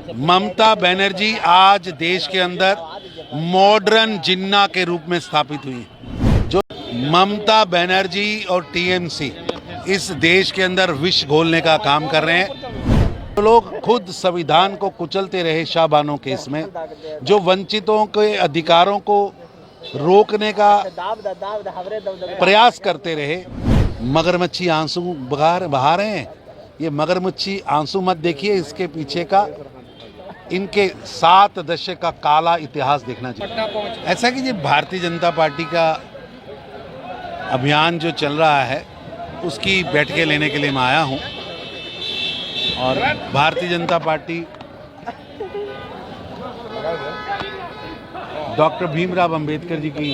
ममता बनर्जी आज देश के अंदर मॉडर्न जिन्ना के रूप में स्थापित हुई है। जो ममता बनर्जी और टीएमसी इस देश के अंदर विष घोलने का काम कर रहे हैं। तो लोग खुद संविधान को कुचलते रहे शाहबानो केस में, जो वंचितों के अधिकारों को रोकने का प्रयास करते रहे। मगरमच्छी आंसू बहा रहे हैं। ये मगरमच्छी आंसू मत देखिए, इसके पीछे का इनके 7 दशक का काला इतिहास देखना चाहिए। ऐसा कि ये भारतीय जनता पार्टी का अभियान जो चल रहा है उसकी बैठकें लेने के लिए मैं आया हूं। और भारतीय जनता पार्टी डॉक्टर भीमराव अंबेडकर जी की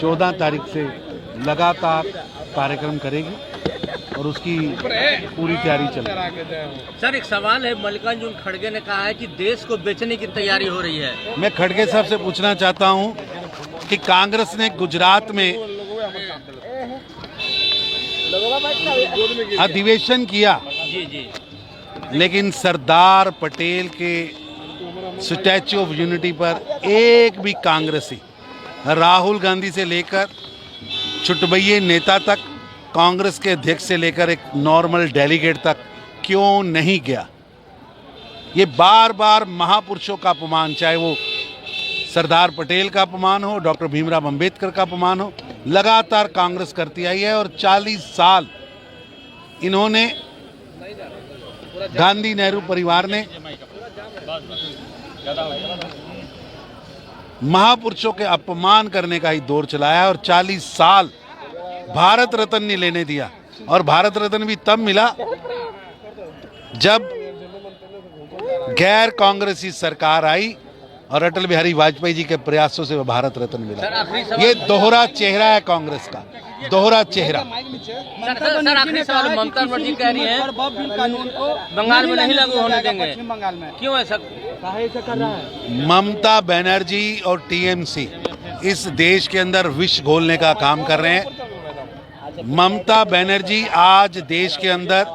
14 तारीख से लगातार कार्यक्रम करेगी और उसकी पूरी तैयारी चल रही है। सर, एक सवाल है। मल्लिकार्जुन खड़गे ने कहा है कि देश को बेचने की तैयारी हो रही है। मैं खड़गे साहब से पूछना चाहता हूं कि कांग्रेस ने गुजरात में अधिवेशन किया, लेकिन सरदार पटेल के स्टैच्यू ऑफ यूनिटी पर एक भी कांग्रेसी, राहुल गांधी से लेकर चुटभैये नेता तक, कांग्रेस के अध्यक्ष से लेकर एक नॉर्मल डेलीगेट तक क्यों नहीं गया? ये बार बार महापुरुषों का अपमान, चाहे वो सरदार पटेल का अपमान हो, डॉक्टर भीमराव अंबेडकर का अपमान हो, लगातार कांग्रेस करती आई है। और 40 साल इन्होंने, गांधी नेहरू परिवार ने महापुरुषों के अपमान करने का ही दौर चलाया और 40 साल भारत रत्न नहीं लेने दिया। और भारत रत्न भी तब मिला जब गैर कांग्रेसी सरकार आई और अटल बिहारी वाजपेयी जी के प्रयासों से वो भारत रत्न मिला। ये दोहरा चेहरा है कांग्रेस का, दोहरा चेहरा। सर, आखिरी सवाल। ममता बनर्जी कह रही है बंगाल में नहीं लागू होने देंगे, क्यों ऐसा कर रहा है? ममता बनर्जी और टीएमसी इस देश के अंदर विष घोलने का काम कर रहे हैं। ममता बनर्जी आज देश के अंदर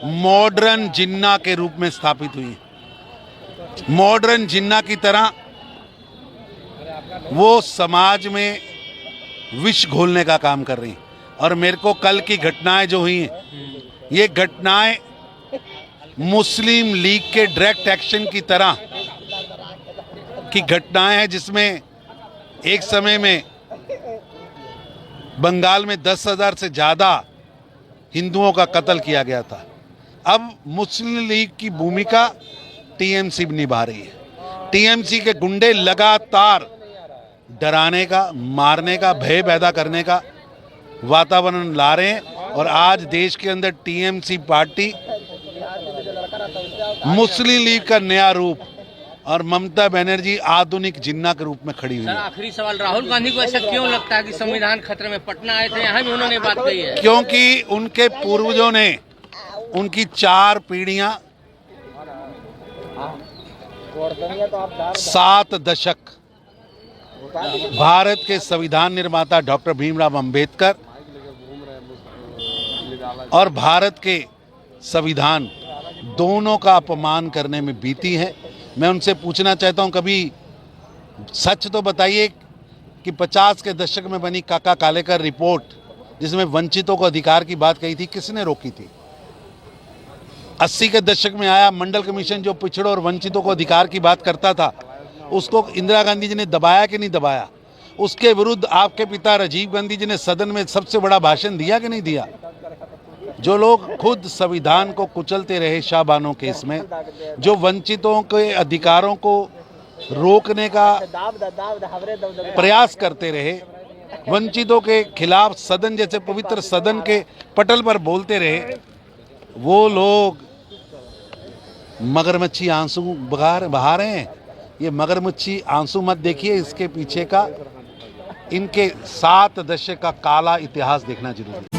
मॉडर्न जिन्ना के रूप में स्थापित हुई है। मॉडर्न जिन्ना की तरह वो समाज में विष घोलने का काम कर रही हैं। और मेरे को कल की घटनाएं जो हुई हैं, ये घटनाएं मुस्लिम लीग के डायरेक्ट एक्शन की तरह की घटनाएं हैं, जिसमें एक समय में बंगाल में 10,000 से ज़्यादा हिंदुओं का कत्ल किया गया था। अब मुस्लिम लीग की भूमिका टीएमसी निभा रही है। टीएमसी के गुंडे लगातार डराने का, मारने का, भय पैदा करने का वातावरण ला रहे हैं। और आज देश के अंदर टीएमसी पार्टी मुस्लिम लीग का नया रूप और ममता बनर्जी आधुनिक जिन्ना के रूप में खड़ी हुई है। आखिरी सवाल। राहुल गांधी को ऐसा क्यों लगता है कि संविधान खतरे में? पटना आए थे, यहाँ भी उन्होंने बात कही है। क्योंकि उनके पूर्वजों ने, उनकी 4 पीढ़ियां, 7 दशक भारत के संविधान निर्माता डॉक्टर भीमराव अंबेडकर और भारत के संविधान दोनों का अपमान करने में बीती है। मैं उनसे पूछना चाहता हूं, कभी सच तो बताइए कि 50 के दशक में बनी काका कालेकर रिपोर्ट, जिसमें वंचितों को अधिकार की बात कही थी, किसने रोकी थी? 80 के दशक में आया मंडल कमीशन, जो पिछड़ों और वंचितों को अधिकार की बात करता था, उसको इंदिरा गांधी जी ने दबाया कि नहीं दबाया? उसके विरुद्ध आपके पिता राजीव गांधी जी ने सदन में सबसे बड़ा भाषण दिया कि नहीं दिया? जो लोग खुद संविधान को कुचलते रहे शाहबानो केस में, जो वंचितों के अधिकारों को रोकने का प्रयास करते रहे, वंचितों के खिलाफ सदन जैसे पवित्र सदन के पटल पर बोलते रहे, वो लोग मगरमच्छी आंसू बहा रहे हैं। ये मगरमच्छी आंसू मत देखिए, इसके पीछे का इनके 7 दशक का काला इतिहास देखना जरूरी है।